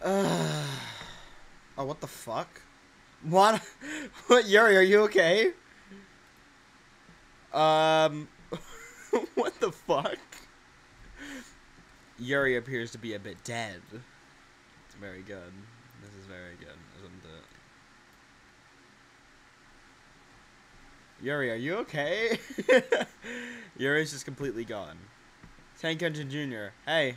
Uh, oh, what the fuck? What? What, Yuri, are you okay? Um, what the fuck? Yuri appears to be a bit dead. It's very good. This is very good, isn't it? Yuri, are you okay? Yuri's just completely gone. Tank Engine Jr., hey.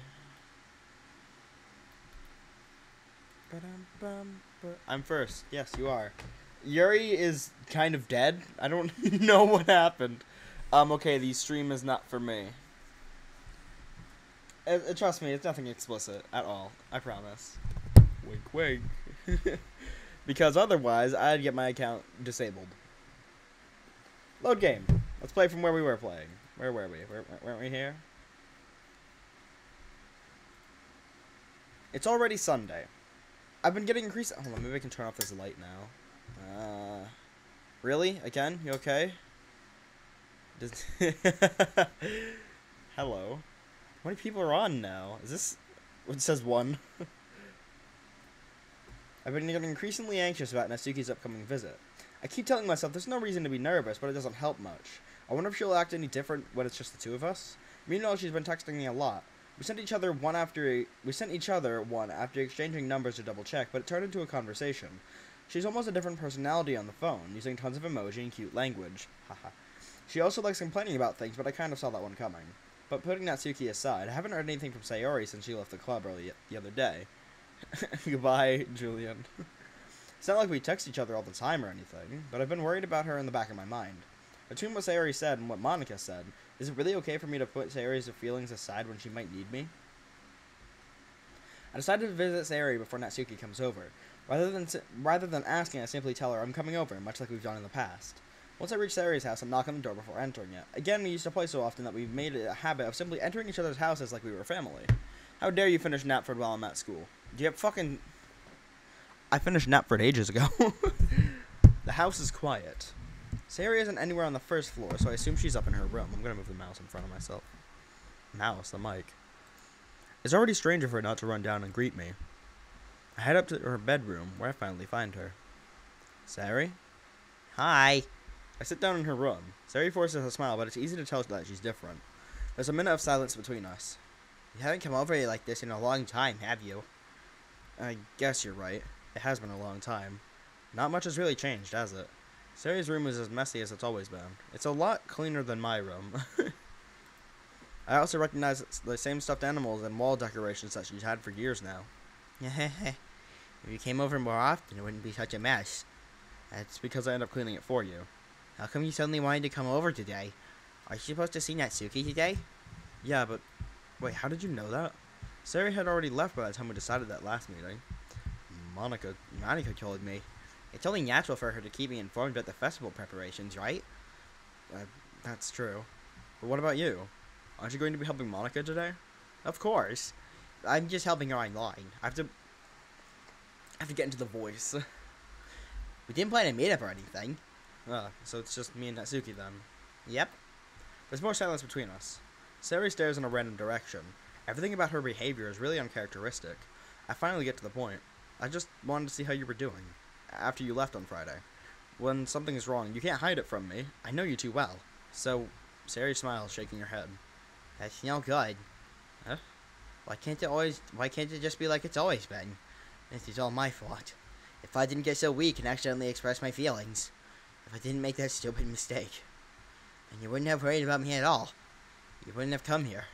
I'm first. Yes, you are. Yuri is kind of dead. I don't know what happened. Okay, the stream is not for me. Trust me, it's nothing explicit at all. I promise. Wink, wink. Because otherwise, I'd get my account disabled. Load game. Let's play from where we were playing. Where were we? Weren't we here? It's already Sunday. I've been getting increased. Hold on, maybe I can turn off this light now. Really? Again? You okay? Hello. How many people are on now? Is this... It says one. I've been getting increasingly anxious about Natsuki's upcoming visit. I keep telling myself there's no reason to be nervous, but it doesn't help much. I wonder if she'll act any different when it's just the two of us. Meanwhile, she's been texting me a lot. We sent each other one after exchanging numbers to double check, but it turned into a conversation. She's almost a different personality on the phone, using tons of emoji and cute language. Haha. She also likes complaining about things, but I kind of saw that one coming. But putting Natsuki aside, I haven't heard anything from Sayori since she left the club early the other day. Goodbye, Julian. It's not like we text each other all the time or anything, but I've been worried about her in the back of my mind. Between what Sayori said and what Monica said, is it really okay for me to put Sayori's feelings aside when she might need me? I decided to visit Sayori before Natsuki comes over. Rather than asking, I simply tell her I'm coming over, much like we've done in the past. Once I reach Sayori's house, I knock on the door before entering it. Again, we used to play so often that we've made it a habit of simply entering each other's houses like we were family. How dare you finish Knapford while I'm at school? Do you have fucking... I finished Knapford ages ago. The house is quiet. Sayori isn't anywhere on the first floor, so I assume she's up in her room. I'm gonna move the mouse in front of myself. Mouse, the mic. It's already strange of her not to run down and greet me. I head up to her bedroom, where I finally find her. Sayori? Hi. I sit down in her room. Sayori forces a smile, but it's easy to tell that she's different. There's a minute of silence between us. You haven't come over here like this in a long time, have you? I guess you're right. It has been a long time. Not much has really changed, has it? Sayori's room is as messy as it's always been. It's a lot cleaner than my room. I also recognize the same stuffed animals and wall decorations that she's had for years now. If you came over more often, it wouldn't be such a mess. That's because I end up cleaning it for you. How come you suddenly wanted to come over today? Are you supposed to see Natsuki today? Yeah, but... Wait, how did you know that? Sayori had already left by the time we decided that last meeting. Monica told me. It's only natural for her to keep me informed about the festival preparations, right? That's true. But what about you? Aren't you going to be helping Monica today? Of course. I'm just helping her online. I have to get into the voice. We didn't plan a meetup or anything. So it's just me and Natsuki then. Yep. There's more silence between us. Sayori stares in a random direction. Everything about her behavior is really uncharacteristic. I finally get to the point. I just wanted to see how you were doing. After you left on Friday. When something is wrong, you can't hide it from me. I know you too well. So, Sayori smiles, shaking her head. That's no good. Huh? Why can't it just be like it's always been? This is all my fault. If I didn't get so weak and accidentally express my feelings. If I didn't make that stupid mistake. And you wouldn't have worried about me at all. You wouldn't have come here.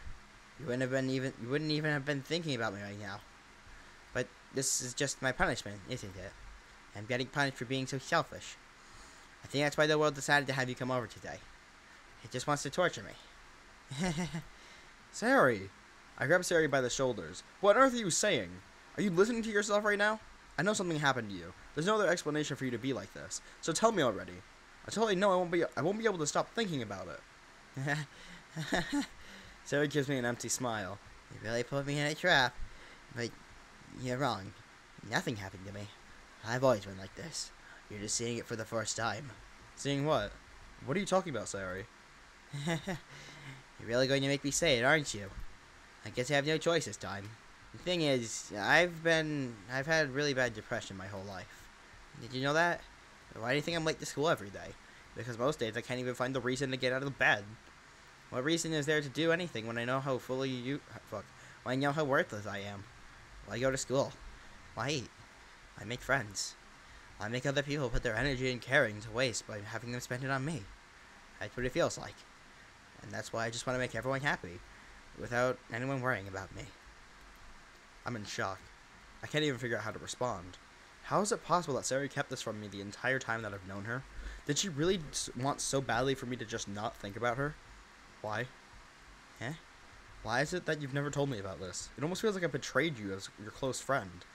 You wouldn't even have been thinking about me right now. But this is just my punishment, isn't it? I'm getting punished for being so selfish. I think that's why the world decided to have you come over today. It just wants to torture me. Sayori! I grab Sayori by the shoulders. What on earth are you saying? Are you listening to yourself right now? I know something happened to you. There's no other explanation for you to be like this. So tell me already. I totally know I won't be able to stop thinking about it. Sayori gives me an empty smile. You really put me in a trap. But you're wrong. Nothing happened to me. I've always been like this. You're just seeing it for the first time. Seeing what? What are you talking about, Sayori? You're really going to make me say it, aren't you? I guess I have no choice this time. The thing is, I've had really bad depression my whole life. Did you know that? Why do you think I'm late to school every day? Because most days I can't even find the reason to get out of bed. What reason is there to do anything when I know how when I know how worthless I am? Why go to school? Why eat? I make friends. I make other people put their energy and caring to waste by having them spend it on me. That's what it feels like. And that's why I just want to make everyone happy, without anyone worrying about me. I'm in shock. I can't even figure out how to respond. How is it possible that Sari kept this from me the entire time that I've known her? Did she really want so badly for me to just not think about her? Why? Eh? Why is it that you've never told me about this? It almost feels like I betrayed you as your close friend.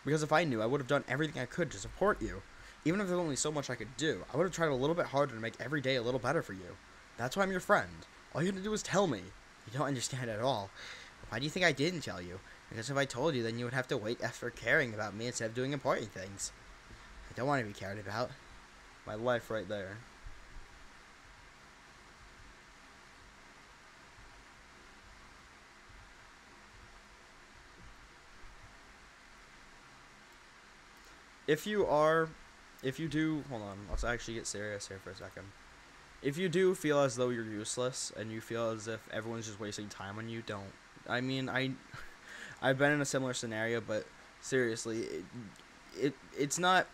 Because if I knew, I would have done everything I could to support you. Even if there's only so much I could do, I would have tried a little bit harder to make every day a little better for you. That's why I'm your friend. All you had to do was tell me. You don't understand at all. Why do you think I didn't tell you? Because if I told you, then you would have to wait after caring about me instead of doing important things. I don't want to be cared about. My life right there. If you do, hold on, let's actually get serious here for a second. If you do feel as though you're useless, and you feel as if everyone's just wasting time on you, don't. I mean, I've been in a similar scenario, but seriously, it's not,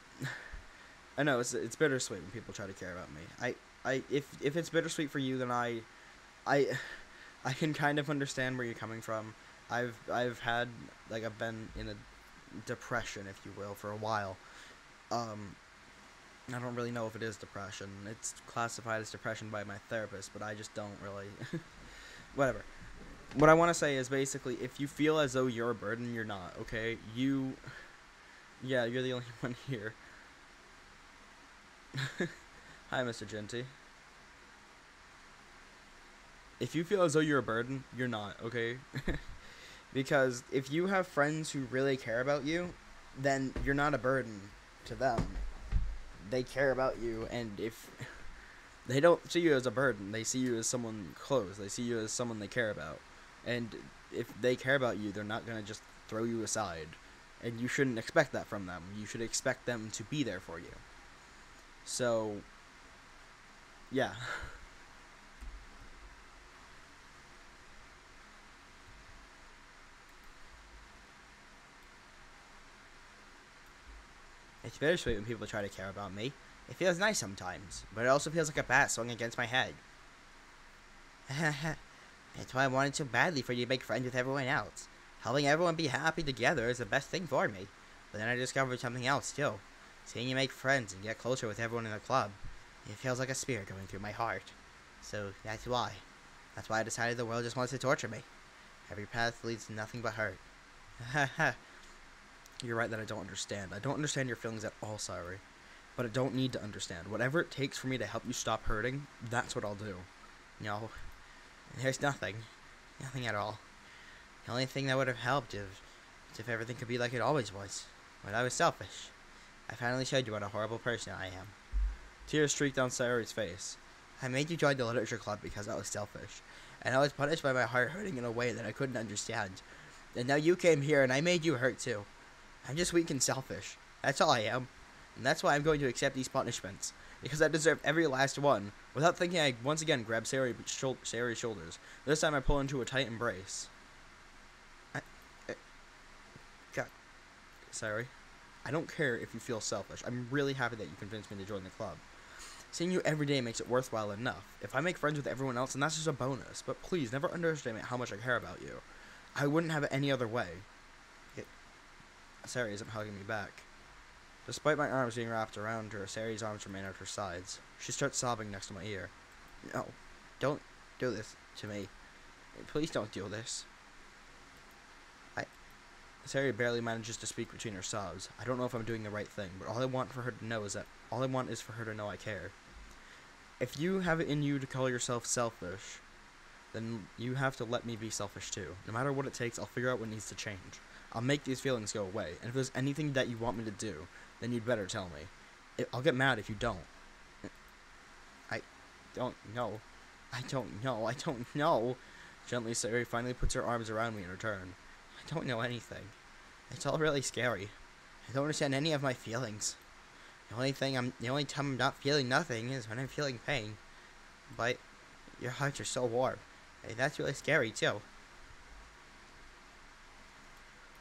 I know, it's bittersweet when people try to care about me. If it's bittersweet for you, then I can kind of understand where you're coming from. I've had, like, I've been in a depression, if you will, for a while. I don't really know if it is depression. It's classified as depression by my therapist, but I just don't really. Whatever. What I want to say is basically, if you feel as though you're a burden, you're not, okay? Yeah, you're the only one here. Hi, Mr. Genty. If you feel as though you're a burden, you're not, okay? Because if you have friends who really care about you, then you're not a burden to them. They care about you, and if they don't see you as a burden, they see you as someone close. They see you as someone they care about. And if they care about you, they're not going to just throw you aside. And you shouldn't expect that from them. You should expect them to be there for you. So, yeah. It's bittersweet when people try to care about me. It feels nice sometimes, but it also feels like a bat swung against my head. That's why I wanted so badly for you to make friends with everyone else. Helping everyone be happy together is the best thing for me. But then I discovered something else, too. Seeing you make friends and get closer with everyone in the club, it feels like a spear going through my heart. So, that's why. That's why I decided the world just wants to torture me. Every path leads to nothing but hurt. You're right that I don't understand. I don't understand your feelings at all, Sari. But I don't need to understand. Whatever it takes for me to help you stop hurting, that's what I'll do. No, there's nothing. Nothing at all. The only thing that would have helped is if everything could be like it always was. But I was selfish. I finally showed you what a horrible person I am. Tears streaked down Sari's face. I made you join the literature club because I was selfish. And I was punished by my heart hurting in a way that I couldn't understand. And now you came here and I made you hurt too. I'm just weak and selfish. That's all I am. And that's why I'm going to accept these punishments. Because I deserve every last one. Without thinking, I once again grab Sari's shoulders. This time I pull into a tight embrace. God. Sari, I don't care if you feel selfish. I'm really happy that you convinced me to join the club. Seeing you every day makes it worthwhile enough. If I make friends with everyone else, then that's just a bonus. But please, never underestimate how much I care about you. I wouldn't have it any other way. Sari isn't hugging me back. Despite my arms being wrapped around her, Sari's arms remain at her sides. She starts sobbing next to my ear. No, don't do this to me. Please don't do this. Sari barely manages to speak between her sobs. I don't know if I'm doing the right thing, but all I want for her to know is that all I want is for her to know I care. If you have it in you to call yourself selfish, then you have to let me be selfish too. No matter what it takes, I'll figure out what needs to change. I'll make these feelings go away, and if there's anything that you want me to do, then you'd better tell me. I'll get mad if you don't. I don't know. I don't know. Gently, Sari finally puts her arms around me in return. I don't know anything. It's all really scary. I don't understand any of my feelings. The only time I'm not feeling nothing is when I'm feeling pain. But your hearts are so warm. Hey, that's really scary too.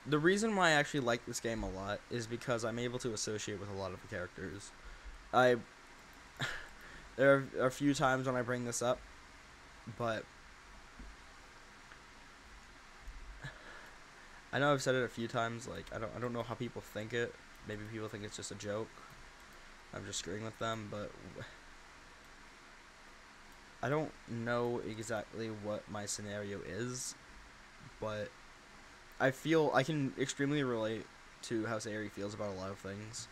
The reason why I actually like this game a lot is because I'm able to associate with a lot of the characters. There are a few times when I bring this up, but I know I've said it a few times. Like I don't know how people think it. Maybe people think it's just a joke. I'm just screwing with them, but I don't know exactly what my scenario is, but I feel I can extremely relate to how Sayori feels about a lot of things.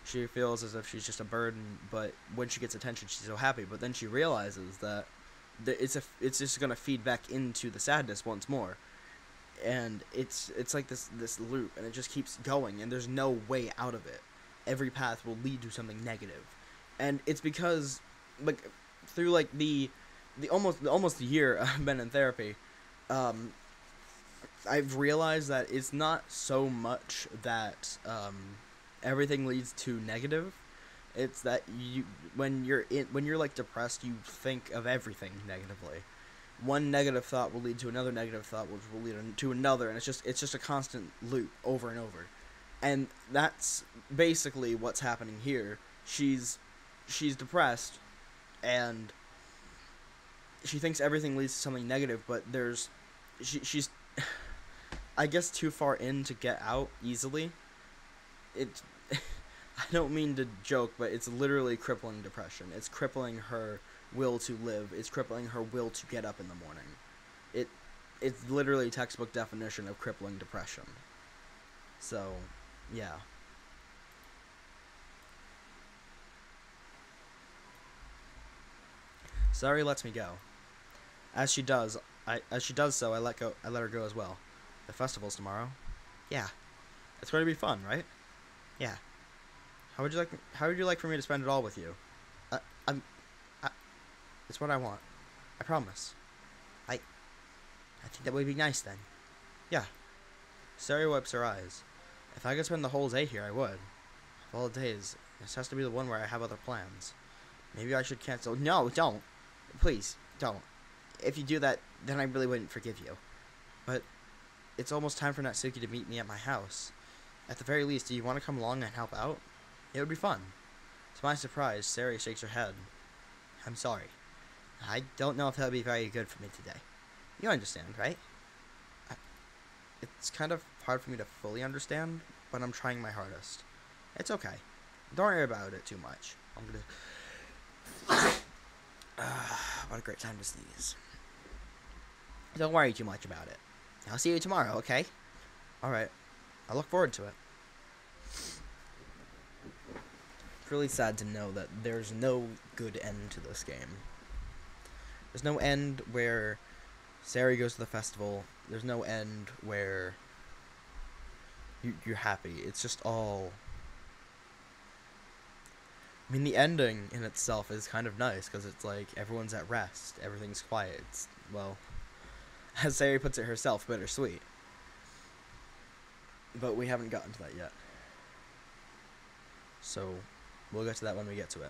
She feels as if she's just a burden, but when she gets attention, she's so happy. But then she realizes that it's just gonna feed back into the sadness once more, and it's like this loop, and it just keeps going, and there's no way out of it. Every path will lead to something negative, and it's because like through like the almost year I've been in therapy, I've realized that it's not so much that everything leads to negative. It's that when you're like depressed, you think of everything negatively. One negative thought will lead to another negative thought, which will lead to another, and it's just a constant loop over and over. And that's basically what's happening here. She's depressed, and she thinks everything leads to something negative, but she's I guess too far in to get out easily. It's I don't mean to joke, but it's literally crippling depression. It's crippling her will to live. It's crippling her will to get up in the morning. It's literally textbook definition of crippling depression. So, yeah. Sayori lets me go. As she does so, I let her go as well. The festival's tomorrow. Yeah. It's going to be fun, right? Yeah. How would you like for me to spend it all with you? It's what I want. I promise. I think that would be nice then. Yeah. Sayori wipes her eyes. If I could spend the whole day here, I would. Of all the days, this has to be the one where I have other plans. Maybe I should cancel. No, don't. Please, don't. If you do that, then I really wouldn't forgive you. But it's almost time for Natsuki to meet me at my house. At the very least, do you want to come along and help out? It would be fun. To my surprise, Sayori shakes her head. I'm sorry. I don't know if that would be very good for me today. You understand, right? It's kind of hard for me to fully understand, but I'm trying my hardest. It's okay. Don't worry about it too much. I'm gonna... what a great time to sneeze. Don't worry too much about it. I'll see you tomorrow, okay? Alright. I look forward to it. It's really sad to know that there's no good end to this game. There's no end where Sayori goes to the festival. There's no end where you're happy. It's just all... I mean, the ending in itself is kind of nice, because it's like everyone's at rest. Everything's quiet. It's, well, as Sayori puts it herself, bittersweet. But we haven't gotten to that yet. So, we'll get to that when we get to it.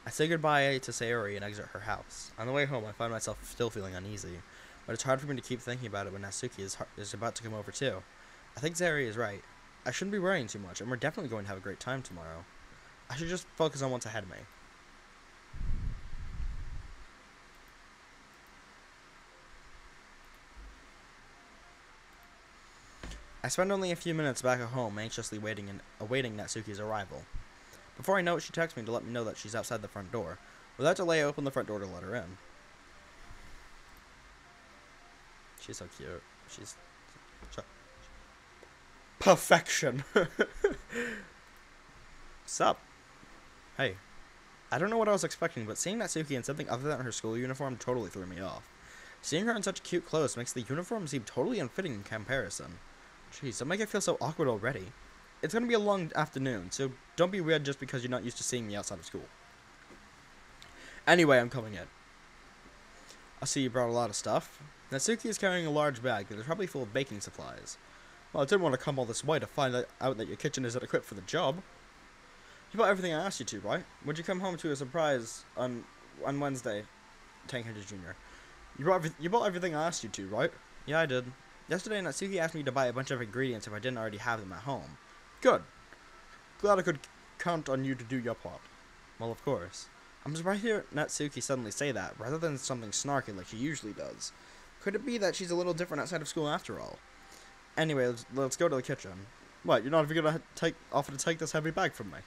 I say goodbye to Sayori and exit her house. On the way home, I find myself still feeling uneasy, but it's hard for me to keep thinking about it when Natsuki is about to come over too. I think Sayori is right. I shouldn't be worrying too much, and we're definitely going to have a great time tomorrow. I should just focus on what's ahead of me. I spend only a few minutes back at home, anxiously awaiting Natsuki's arrival. Before I know it, she texts me to let me know that she's outside the front door. Without delay, I open the front door to let her in. She's so cute. She's... perfection! Sup? Hey. I don't know what I was expecting, but seeing Natsuki in something other than her school uniform totally threw me off. Seeing her in such cute clothes makes the uniform seem totally unfitting in comparison. Jeez, don't make it feel so awkward already. It's gonna be a long afternoon, so don't be weird just because you're not used to seeing me outside of school. Anyway, I'm coming in. I see you brought a lot of stuff. Natsuki is carrying a large bag that is probably full of baking supplies. Well, I didn't want to come all this way to find out that your kitchen isn't equipped for the job. You bought everything I asked you to, right? Would you come home to a surprise on Wednesday, Tank Hunter Jr.? You bought everything I asked you to, right? Yeah, I did. Yesterday, Natsuki asked me to buy a bunch of ingredients if I didn't already have them at home. Good. Glad I could count on you to do your part. Well, of course. I'm surprised to hear Natsuki suddenly say that, rather than something snarky like she usually does. Could it be that she's a little different outside of school after all? Anyway, let's go to the kitchen. What, you're not even gonna offer to take this heavy bag from me?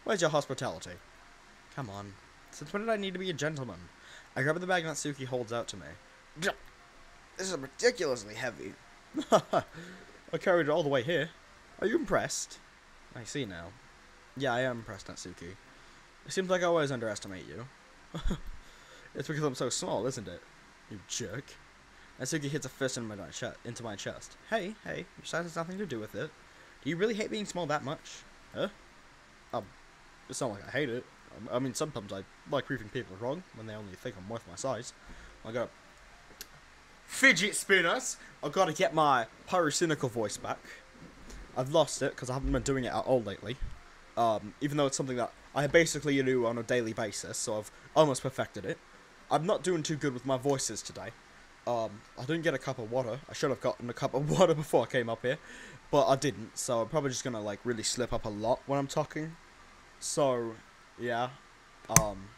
Where's your hospitality? Come on. Since when did I need to be a gentleman? I grab the bag Natsuki holds out to me. This is ridiculously heavy. I carried it all the way here. Are you impressed? I see now. Yeah, I am impressed, Natsuki. It seems like I always underestimate you. It's because I'm so small, isn't it? You jerk. Natsuki hits a fist into my chest. Hey, your size has nothing to do with it. Do you really hate being small that much? Huh? It's not like I hate it. I mean, sometimes I like proving people wrong when they only think I'm worth my size. I got fidget spinners. I've got to get my pyrocynical voice back. I've lost it because I haven't been doing it at all lately. Even though it's something that I basically do on a daily basis, so I've almost perfected it. I'm not doing too good with my voices today. I didn't get a cup of water. I should have gotten a cup of water before I came up here, but I didn't. So I'm probably just gonna like really slip up a lot when I'm talking. So yeah, I'm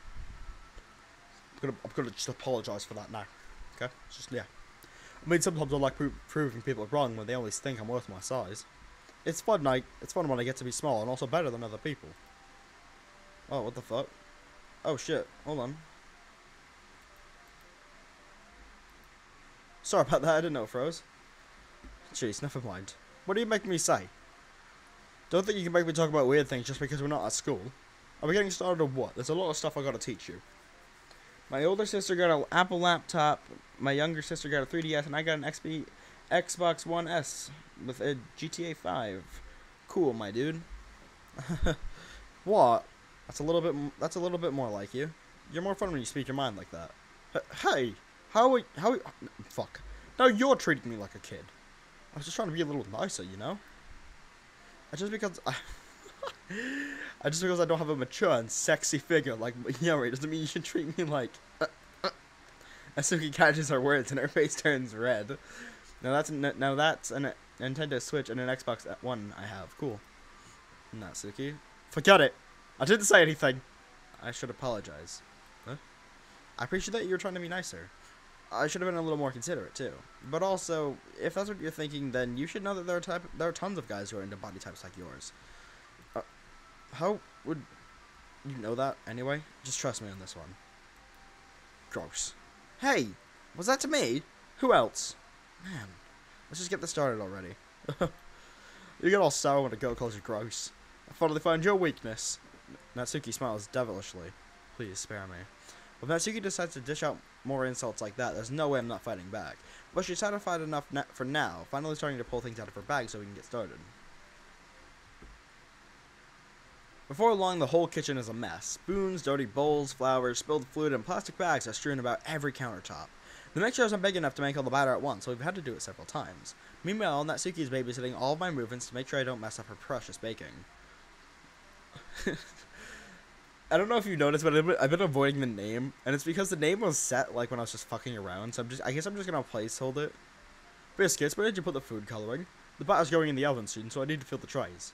gonna just apologize for that now. Okay, it's just yeah. I mean, sometimes I like proving people wrong when they only think I'm worth my size. It's fun, it's fun when I get to be small and also better than other people. Oh, what the fuck? Oh shit! Hold on. Sorry about that. I didn't know it froze. Jeez, never mind. What are you making me say? Don't think you can make me talk about weird things just because we're not at school. Are we getting started or what? There's a lot of stuff I gotta teach you. My older sister got an Apple laptop, my younger sister got a 3DS, and I got an Xbox One S with a GTA 5. Cool, my dude. What? That's a little bit more like you. You're more fun when you speak your mind like that. Hey, how fuck. Now you're treating me like a kid. I was just trying to be a little nicer, you know? Just because I don't have a mature and sexy figure like Yuri doesn't mean you should treat me like. Asuki catches her words and her face turns red. Now that's a Nintendo Switch and an Xbox One I have. Cool. Natsuki, forget it. I didn't say anything. I should apologize. Huh? I appreciate that you were trying to be nicer. I should have been a little more considerate too. But also, if that's what you're thinking, then you should know that there are tons of guys who are into body types like yours. How would you know that anyway? Just trust me on this one. Gross. Hey, was that to me? Who else? Man, let's just get this started already. You get all sour when a girl calls you gross. I finally found your weakness. Natsuki smiles devilishly. Please spare me. If Natsuki decides to dish out more insults like that, there's no way I'm not fighting back. But she's satisfied enough for now, finally starting to pull things out of her bag so we can get started. Before long, the whole kitchen is a mess. Spoons, dirty bowls, flowers, spilled fluid, and plastic bags are strewn about every countertop. The mixture isn't big enough to make all the batter at once, so we've had to do it several times. Meanwhile, Natsuki is babysitting all of my movements to make sure I don't mess up her precious baking. I don't know if you noticed, but I've been avoiding the name, and it's because the name was set like when I was just fucking around, so I guess I'm just gonna placehold it. Biscuits, where did you put the food coloring? The batter's going in the oven soon, so I need to fill the trays.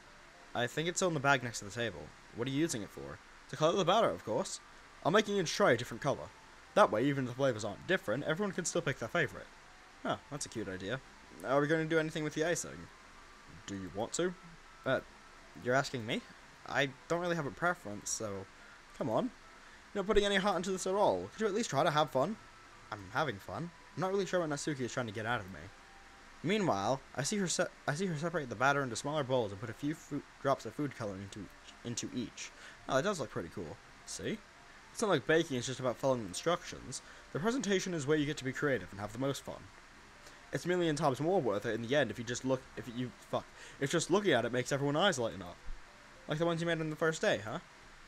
I think it's on the bag next to the table. What are you using it for? To color the batter, of course. I'm making each tray a different color. That way, even if the flavors aren't different, everyone can still pick their favorite. Huh, that's a cute idea. Are we going to do anything with the icing? Do you want to? You're asking me? I don't really have a preference, so come on. You're not putting any heart into this at all. Could you at least try to have fun? I'm having fun. I'm not really sure what Natsuki is trying to get out of me. Meanwhile, I see her separate the batter into smaller bowls and put a few drops of food coloring into each. Oh, that does look pretty cool. See? It's not like baking is just about following instructions. The presentation is where you get to be creative and have the most fun. It's a million times more worth it in the end if just looking at it makes everyone's eyes lighten up. Like the ones you made on the first day, huh?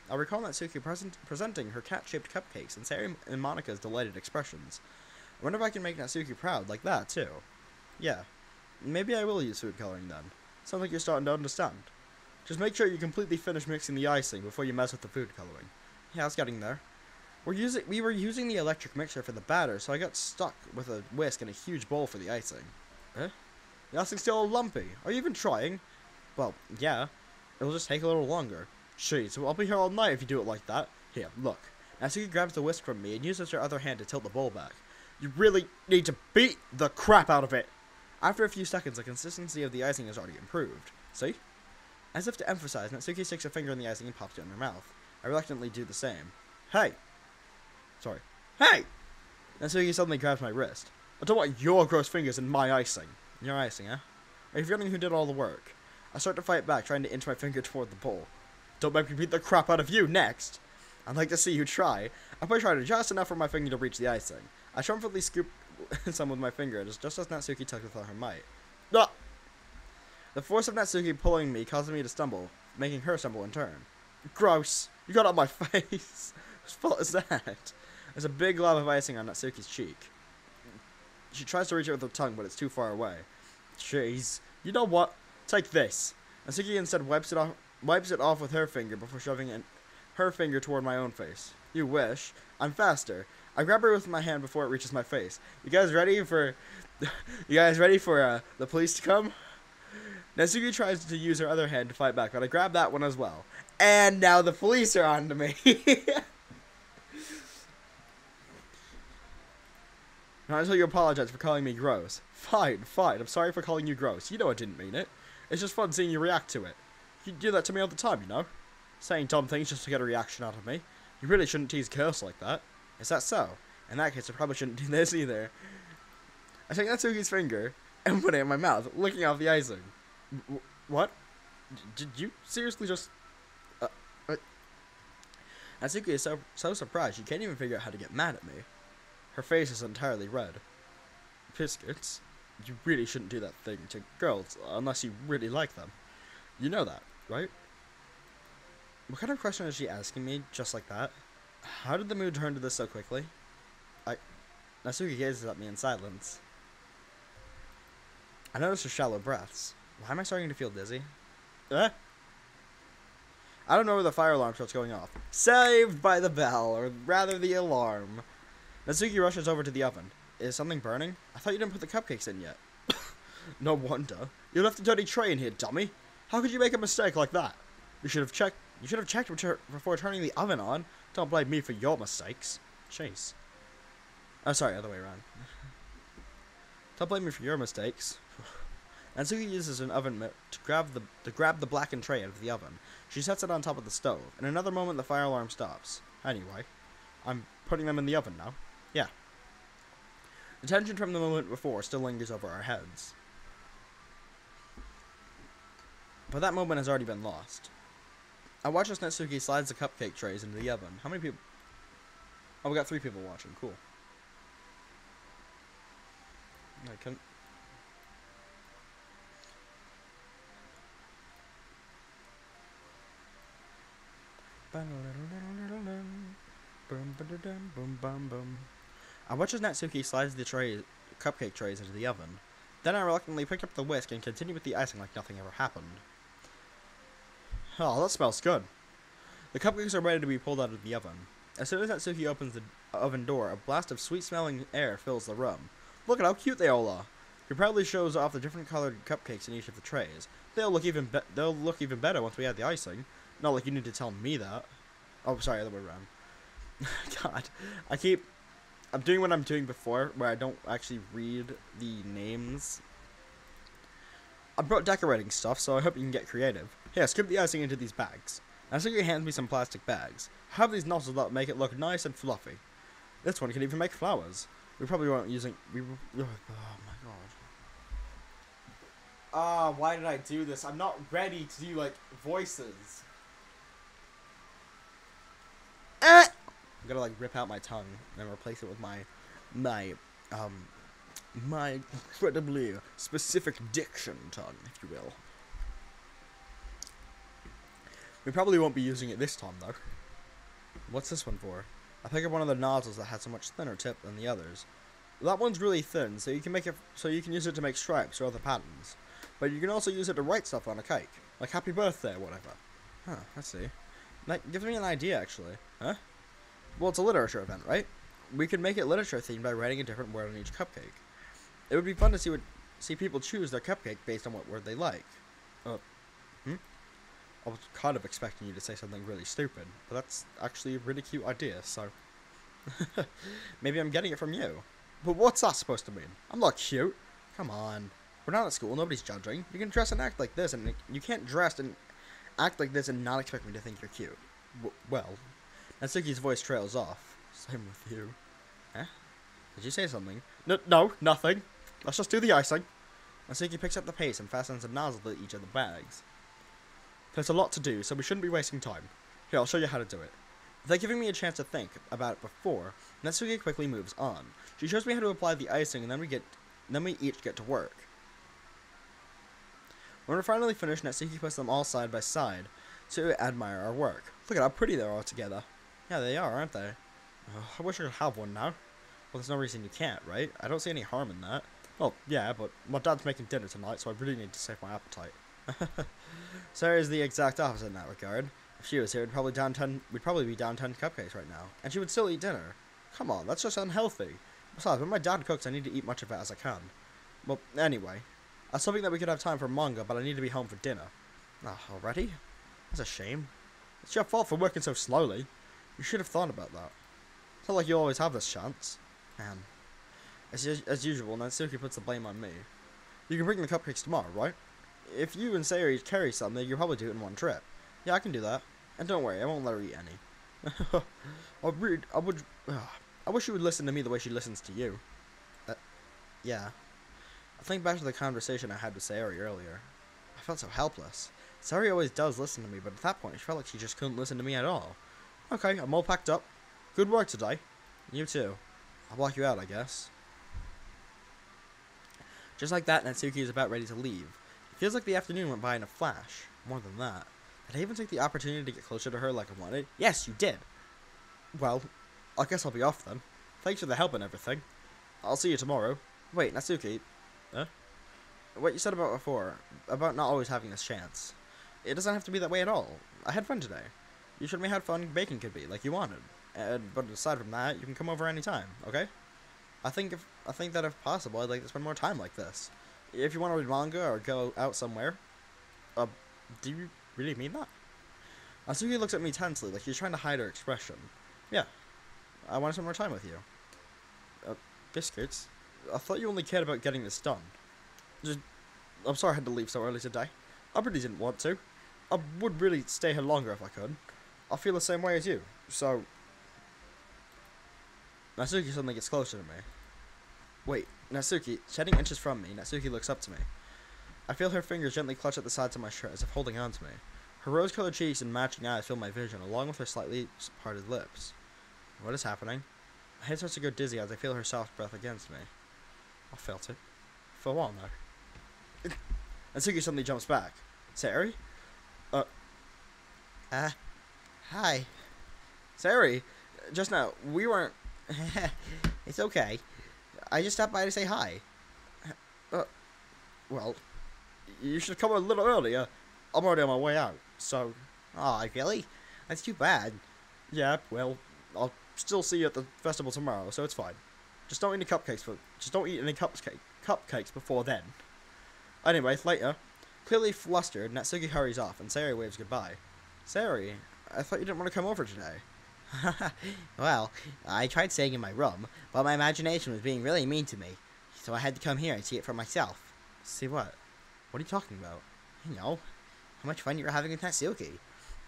I recall Natsuki presenting her cat-shaped cupcakes and Sari and Monika's delighted expressions. I wonder if I can make Natsuki proud like that, too. Yeah, maybe I will use food coloring then. Sounds like you're starting to understand. Just make sure you completely finish mixing the icing before you mess with the food coloring. Yeah, I was getting there. We were using the electric mixer for the batter, so I got stuck with a whisk and a huge bowl for the icing. Eh? The icing's still all lumpy. Are you even trying? Well, yeah. It'll just take a little longer. Jeez, I'll be here all night if you do it like that. Here, look. Natsuki grabs the whisk from me and uses her other hand to tilt the bowl back. You really need to beat the crap out of it! After a few seconds, the consistency of the icing has already improved. See? As if to emphasize, Natsuki sticks a finger in the icing and pops it in her mouth. I reluctantly do the same. Hey! Sorry. Hey! Natsuki suddenly grabs my wrist. I don't want your gross fingers in my icing. Your icing, eh? Are you forgetting who did all the work? I start to fight back, trying to inch my finger toward the bowl. Don't make me beat the crap out of you next! I'd like to see you try. I push harder just enough for my finger to reach the icing. I triumphantly scoop some with my finger, just as Natsuki tugs with all her might. Ah! The force of Natsuki pulling me causes me to stumble, making her stumble in turn. Gross! You got on my face! Whose fault is that? There's a big glob of icing on Natsuki's cheek. She tries to reach it with her tongue, but it's too far away. Jeez. You know what? Take this. Natsuki instead wipes it off with her finger before shoving her finger toward my own face. You wish. I'm faster. I grab her with my hand before it reaches my face. You guys ready for the police to come? Natsuki tries to use her other hand to fight back, but I grab that one as well. And now the police are on to me. Not until you apologize for calling me gross. Fine. I'm sorry for calling you gross. You know I didn't mean it. It's just fun seeing you react to it. You do that to me all the time, you know? Saying dumb things just to get a reaction out of me. You really shouldn't tease girls like that. Is that so? In that case, I probably shouldn't do this either. I take Natsuki's finger and put it in my mouth, licking off the icing. What? Did you seriously just... Natsuki is so surprised she can't even figure out how to get mad at me. Her face is entirely red. Biscuits? You really shouldn't do that thing to girls unless you really like them. You know that, right? What kind of question is she asking me just like that? How did the mood turn to this so quickly? Natsuki gazes at me in silence. I notice her shallow breaths. Why am I starting to feel dizzy? I don't know where the fire alarm starts going off. Saved by the bell, or rather the alarm. Natsuki rushes over to the oven. Is something burning? I thought you didn't put the cupcakes in yet. No wonder. You left a dirty tray in here, dummy. How could you make a mistake like that? You should have checked before turning the oven on. Don't blame me for your mistakes. Chase. Oh, sorry, other way around. Don't blame me for your mistakes. Natsuki uses an oven mitt to grab the blackened tray out of the oven. She sets it on top of the stove. In another moment, the fire alarm stops. Anyway, I'm putting them in the oven now. Yeah. The tension from the moment before still lingers over our heads. But that moment has already been lost. I watch as Natsuki slides the cupcake trays into the oven. How many people? Oh, we got 3 people watching. Cool. I can. I watch as Natsuki slides the cupcake trays into the oven. Then I reluctantly picked up the whisk and continued with the icing like nothing ever happened. Oh, that smells good. The cupcakes are ready to be pulled out of the oven. As soon as Natsuki opens the oven door, a blast of sweet-smelling air fills the room. Look at how cute they all are. He proudly shows off the different colored cupcakes in each of the trays. They'll look even better once we add the icing. Not like you need to tell me that. Oh, sorry, other way around. God, I'm doing what I'm doing before, where I don't actually read the names. I brought decorating stuff, so I hope you can get creative. Here, scoop the icing into these bags. Natsuki hands me some plastic bags. I have these nozzles that make it look nice and fluffy. This one can even make flowers. We probably weren't using... oh my god. Why did I do this? I'm not ready to do, like, voices. I'm gonna, like, rip out my tongue and replace it with my incredibly specific diction tongue, if you will. We probably won't be using it this time, though. What's this one for? I picked up one of the nozzles that had so much thinner tip than the others. That one's really thin, so you can use it to make stripes or other patterns. But you can also use it to write stuff on a cake, like happy birthday or whatever. Huh, I see. That gives me an idea, actually. Huh? Well, it's a literature event, right? We could make it literature themed by writing a different word on each cupcake. It would be fun to see people choose their cupcake based on what word they like. I was kind of expecting you to say something really stupid, but that's actually a really cute idea, so... Maybe I'm getting it from you. But what's that supposed to mean? I'm not cute. Come on. We're not at school, nobody's judging. You can dress and act like this, and you can't dress and act like this and not expect me to think you're cute. Well, Natsuki's voice trails off. Same with you. Huh? Did you say something? No, nothing. Let's just do the icing. Natsuki picks up the pace and fastens a nozzle to each of the bags. There's a lot to do, so we shouldn't be wasting time. Here, I'll show you how to do it. Without giving me a chance to think about it before, Natsuki quickly moves on. She shows me how to apply the icing, and then we each get to work. When we're finally finished, Natsuki puts them all side by side to admire our work. Look at how pretty they're all together. Yeah, they are, aren't they? I wish I could have one now. Well, there's no reason you can't, right? I don't see any harm in that. Well, yeah, but my dad's making dinner tonight, so I really need to save my appetite. Sarah is the exact opposite in that regard. If she was here, we'd probably be down 10 cupcakes right now. And she would still eat dinner. Come on, that's just unhealthy. Besides, when my dad cooks, I need to eat much of it as I can. Well, anyway. I was hoping that we could have time for manga, but I need to be home for dinner. Already? That's a shame. It's your fault for working so slowly. You should have thought about that. It's not like you always have this chance. Man. As usual, Natsuki puts the blame on me. You can bring the cupcakes tomorrow, right? If you and Sayori carry some, then you'll probably do it in one trip. Yeah, I can do that. And don't worry, I won't let her eat any. I wish you would listen to me the way she listens to you. Yeah. I think back to the conversation I had with Sayori earlier. I felt so helpless. Sayori always does listen to me, but at that point, she felt like she just couldn't listen to me at all. Okay, I'm all packed up. Good work today. You too. I'll block you out, I guess. Just like that, Natsuki is about ready to leave. It feels like the afternoon went by in a flash. More than that. Did I even take the opportunity to get closer to her like I wanted? Yes, you did. Well, I guess I'll be off then. Thanks for the help and everything. I'll see you tomorrow. Wait, Natsuki. Huh? What you said about before, about not always having this chance. It doesn't have to be that way at all. I had fun today. You showed me how fun baking could be, like you wanted. But aside from that, you can come over anytime, okay? I think that if possible, I'd like to spend more time like this. If you want to read manga or go out somewhere, do you really mean that? Natsuki looks at me tensely, like she's trying to hide her expression. Yeah, I want to spend more time with you. Biscuits? I thought you only cared about getting this done. I'm sorry I had to leave so early today. I really didn't want to. I would really stay here longer if I could. I feel the same way as you, so... Natsuki suddenly gets closer to me. Wait, Natsuki, shedding inches from me, Natsuki looks up to me. I feel her fingers gently clutch at the sides of my shirt as if holding on to me. Her rose-colored cheeks and matching eyes fill my vision, along with her slightly parted lips. What is happening? My head starts to go dizzy as I feel her soft breath against me. I felt it. For a while now. Natsuki suddenly jumps back. Sayori? Hi. Sayori, just now, we weren't... It's okay. I just stopped by to say hi. Well, you should come a little earlier. I'm already on my way out, so... Aw, really? That's too bad. Yeah, well, I'll still see you at the festival tomorrow, so it's fine. Just don't eat any cupcakes before then. Anyway, later. Clearly flustered, Natsuki hurries off, and Sayori waves goodbye. Sayori, I thought you didn't want to come over today. Well, I tried staying in my room, but my imagination was being really mean to me, so I had to come here and see it for myself. See what? What are you talking about? You know, how much fun you were having with Natsuki,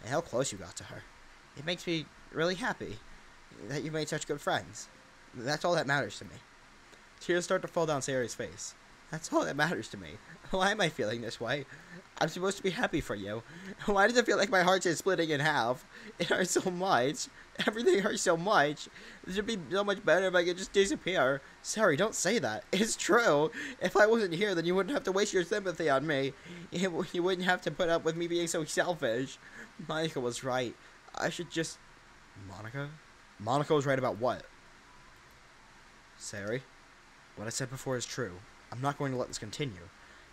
and how close you got to her. It makes me really happy that you made such good friends. That's all that matters to me. Tears start to fall down Sayori's face. That's all that matters to me. Why am I feeling this way? I'm supposed to be happy for you. Why does it feel like my heart's is splitting in half? It hurts so much. Everything hurts so much. It would be so much better if I could just disappear. Sorry, don't say that. It's true. If I wasn't here, then you wouldn't have to waste your sympathy on me. You wouldn't have to put up with me being so selfish. Monica was right. I should just... Monica? Monica was right about what? Sari, what I said before is true. I'm not going to let this continue.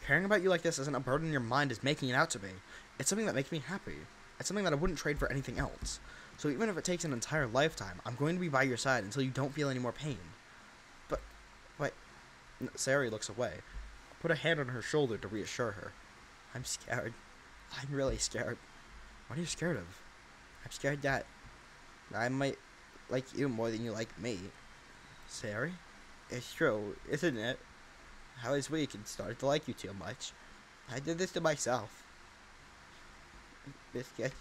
Caring about you like this isn't a burden your mind is making it out to be. It's something that makes me happy. It's something that I wouldn't trade for anything else. So even if it takes an entire lifetime, I'm going to be by your side until you don't feel any more pain. But... Sari looks away. I put a hand on her shoulder to reassure her. I'm scared. I'm really scared. What are you scared of? I'm scared that I might like you more than you like me. Sari? It's true, isn't it? How is weak and started to like you too much. I did this to myself. Biscuit,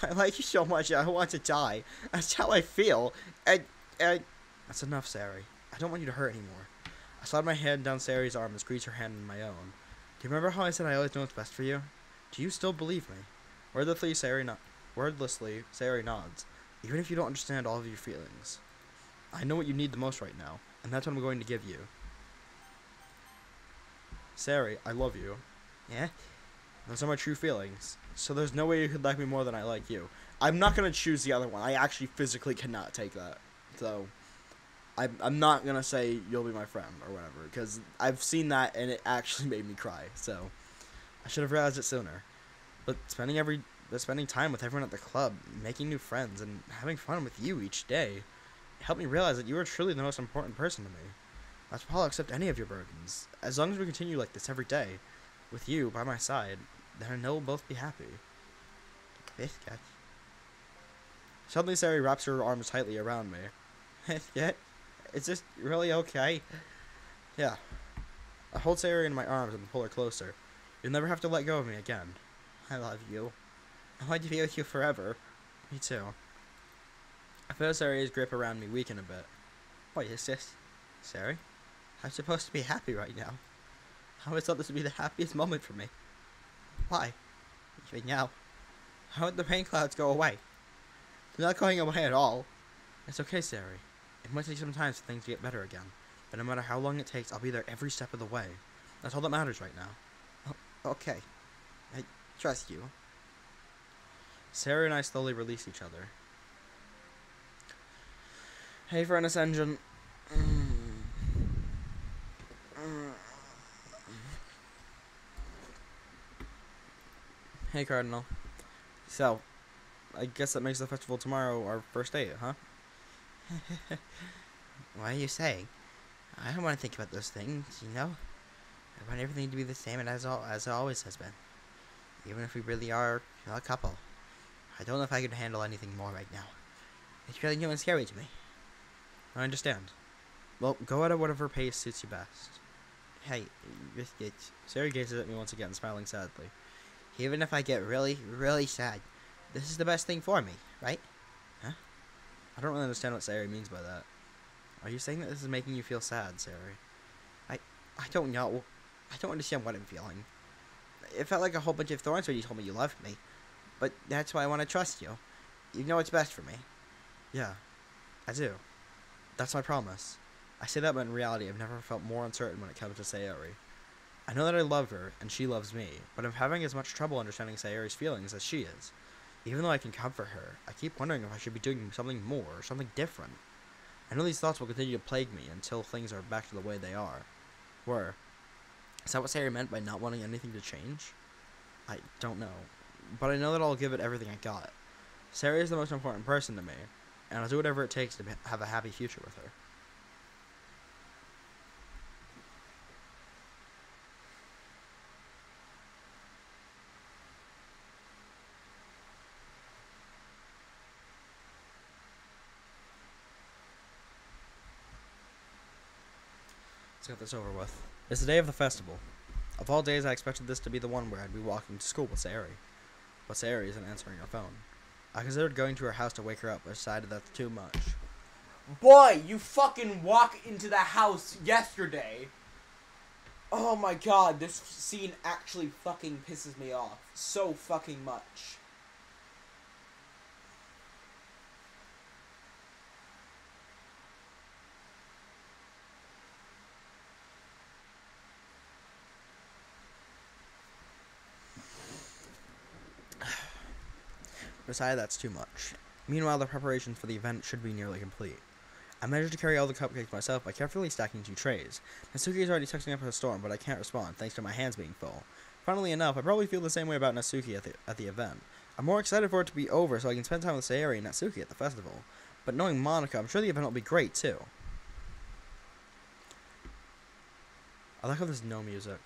I like you so much that I want to die. That's how I feel. And... That's enough, Sari. I don't want you to hurt anymore. I slid my hand down Sari's arm and squeezed her hand in my own. Do you remember how I said I always know what's best for you? Do you still believe me? Wordlessly, Sari nods. Even if you don't understand all of your feelings. I know what you need the most right now, and that's what I'm going to give you. Sari, I love you. Yeah? Those are my true feelings. So there's no way you could like me more than I like you. I'm not going to choose the other one. I actually physically cannot take that. So, I'm not going to say you'll be my friend or whatever. Because I've seen that and it actually made me cry. So, I should have realized it sooner. But spending time with everyone at the club, making new friends, and having fun with you each day helped me realize that you are truly the most important person to me. That's why I'll accept any of your burdens. As long as we continue like this every day, with you by my side, then I know we'll both be happy. Biscuit. Suddenly, Sari wraps her arms tightly around me. Biscuit? Is this really okay? Yeah. I hold Sari in my arms and pull her closer. You'll never have to let go of me again. I love you. I want to be with you forever. Me too. I feel Sari's grip around me weaken a bit. What is this? Sari? I'm supposed to be happy right now. I always thought this would be the happiest moment for me. Why? Even now. How would the rain clouds go away? They're not going away at all. It's okay, Sari. It might take some time for things to get better again. But no matter how long it takes, I'll be there every step of the way. That's all that matters right now. Oh, okay. I trust you. Sari and I slowly release each other. Hey, Furnace Engine. Hey, Cardinal. So, I guess that makes the festival tomorrow our first date, huh? What are you saying? I don't want to think about those things, you know? I want everything to be the same as it always has been. Even if we really are a couple. I don't know if I can handle anything more right now. It's really new and scary to me. I understand. Well, go at it whatever pace suits you best. Hey, Biscuit. Sari gazes at me once again, smiling sadly. Even if I get really, really sad, this is the best thing for me, right? Huh? I don't really understand what Sari means by that. Are you saying that this is making you feel sad, Sari? I don't know. I don't understand what I'm feeling. It felt like a whole bunch of thorns when you told me you loved me. But that's why I want to trust you. You know what's best for me. Yeah, I do. That's my promise. I say that, but in reality, I've never felt more uncertain when it comes to Sayori. I know that I love her, and she loves me, but I'm having as much trouble understanding Sayori's feelings as she is. Even though I can comfort her, I keep wondering if I should be doing something more, or something different. I know these thoughts will continue to plague me until things are back to the way they were. Is that what Sayori meant by not wanting anything to change? I don't know, but I know that I'll give it everything I got. Sayori is the most important person to me, and I'll do whatever it takes to have a happy future with her. Let's get this over with. It's the day of the festival. Of all days, I expected this to be the one where I'd be walking to school with Sayori. But Sayori isn't answering her phone. I considered going to her house to wake her up, but decided that's too much. Boy, you fucking walked into the house yesterday. Oh my god, this scene actually fucking pisses me off so fucking much. Besides, that's too much. Meanwhile, the preparations for the event should be nearly complete. I managed to carry all the cupcakes myself by carefully stacking 2 trays. Natsuki is already texting up a storm, but I can't respond thanks to my hands being full. Funnily enough, I probably feel the same way about Natsuki at the event. I'm more excited for it to be over so I can spend time with Sayori and Natsuki at the festival. But knowing Monica, I'm sure the event will be great too. I like how there's no music.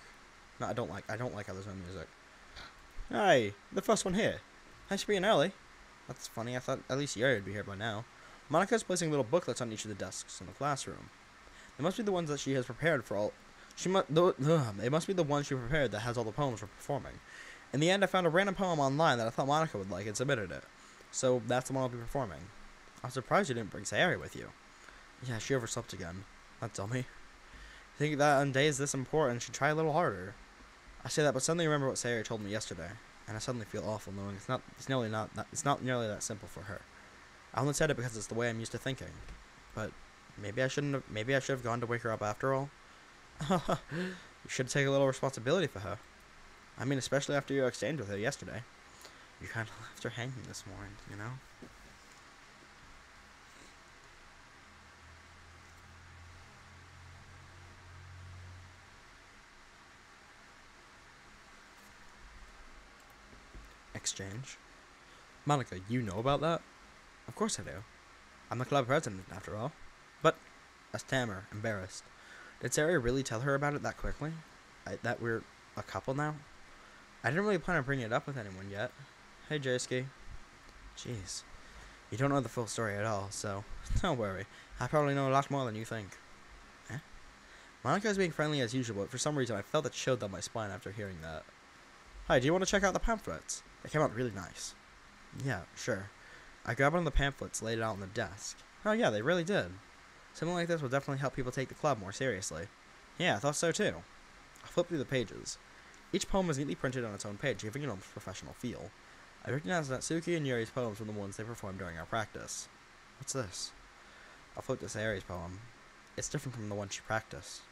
No, I don't like how there's no music. Hey, the first one here. Thanks for being early. That's funny, I thought at least Yuri would be here by now. Monica's placing little booklets on each of the desks in the classroom. They must be the ones that she has prepared for all... They must be the ones she prepared that has all the poems for performing. In the end, I found a random poem online that I thought Monica would like and submitted it. So, that's the one I'll be performing. I'm surprised you didn't bring Sayori with you. Yeah, she overslept again. That dummy. I think that on days this important, she'd try a little harder. I say that, but suddenly remember what Sayori told me yesterday. And I suddenly feel awful knowing it's not nearly that simple for her. I only said it because it's the way I'm used to thinking. But maybe I should have gone to wake her up after all. You should take a little responsibility for her. I mean, especially after your exchange with her yesterday. You kind of left her hanging this morning, you know? Exchange? Monica, you know about that? Of course I do. I'm the club president, after all. But, I stammer, embarrassed. Did Sarah really tell her about it that quickly? That we're a couple now? I didn't really plan on bringing it up with anyone yet. Hey, J-Ski. Jeez. You don't know the full story at all, so don't worry. I probably know a lot more than you think. Eh? Monica is being friendly as usual, but for some reason I felt it chilled down my spine after hearing that. Hi, do you want to check out the pamphlets? They came out really nice. Yeah, sure. I grabbed one of the pamphlets, laid it out on the desk. Oh yeah, they really did. Something like this will definitely help people take the club more seriously. Yeah, I thought so too. I flipped through the pages. Each poem was neatly printed on its own page, giving it a professional feel. I recognized Natsuki and Yuri's poems from the ones they performed during our practice. What's this? I flipped to Sayori's poem. It's different from the one she practiced.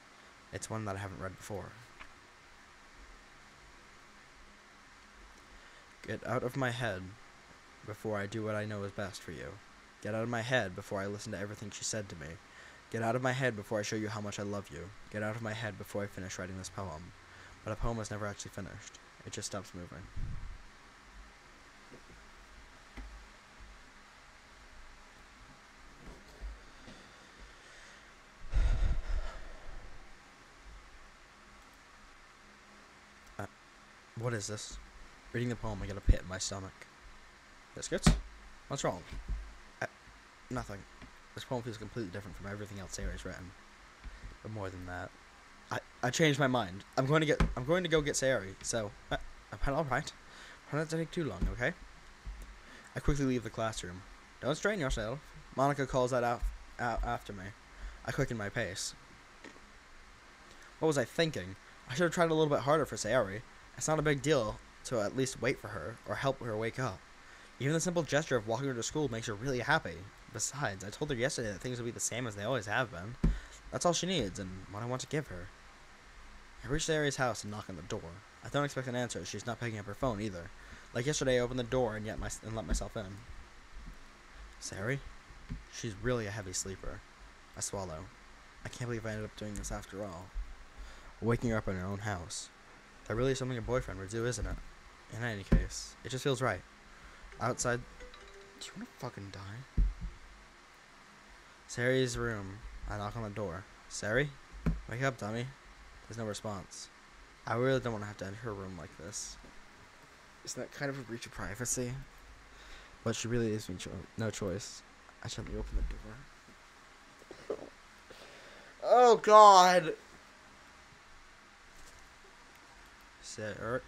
It's one that I haven't read before. Get out of my head before I do what I know is best for you. Get out of my head before I listen to everything she said to me. Get out of my head before I show you how much I love you. Get out of my head before I finish writing this poem. But a poem was never actually finished. It just stops moving. What is this? Reading the poem, I get a pit in my stomach. Biscuits? What's wrong? Nothing. This poem feels completely different from everything else Sarah's written. But more than that, I changed my mind. I'm going to go get Sayori. So, all right. Try not to take too long, okay? I quickly leave the classroom. Don't strain yourself. Monica calls that out after me. I quicken my pace. What was I thinking? I should have tried a little bit harder for Sayori. It's not a big deal to at least wait for her or help her wake up. Even the simple gesture of walking her to school makes her really happy. Besides, I told her yesterday that things will be the same as they always have been. That's all she needs, and what I want to give her. I reach Sayori's house and knock on the door. I don't expect an answer. She's not picking up her phone either. Like yesterday, I opened the door and let myself in. Sayori? She's really a heavy sleeper. I swallow. I can't believe I ended up doing this after all. Waking her up in her own house. That really is something a boyfriend would do, isn't it? In any case, it just feels right. Outside... Do you want to fucking die? Sayori's room. I knock on the door. Sayori? Wake up, dummy. There's no response. I really don't want to have to enter her room like this. Isn't that kind of a breach of privacy? But she really leaves me no choice. I gently open the door. Oh, God! Sayori?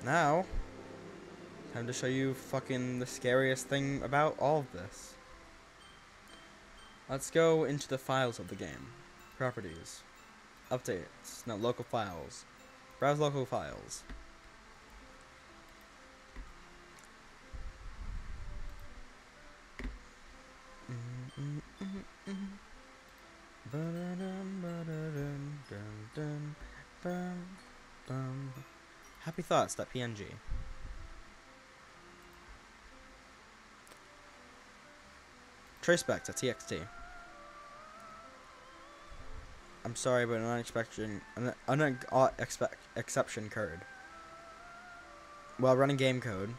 Now, time to show you fucking the scariest thing about all of this. Let's go into the files of the game. Properties. Updates. No, local files. Browse local files. Happy thoughts.png. Traceback.txt. I'm sorry, but an exception occurred. While running game code,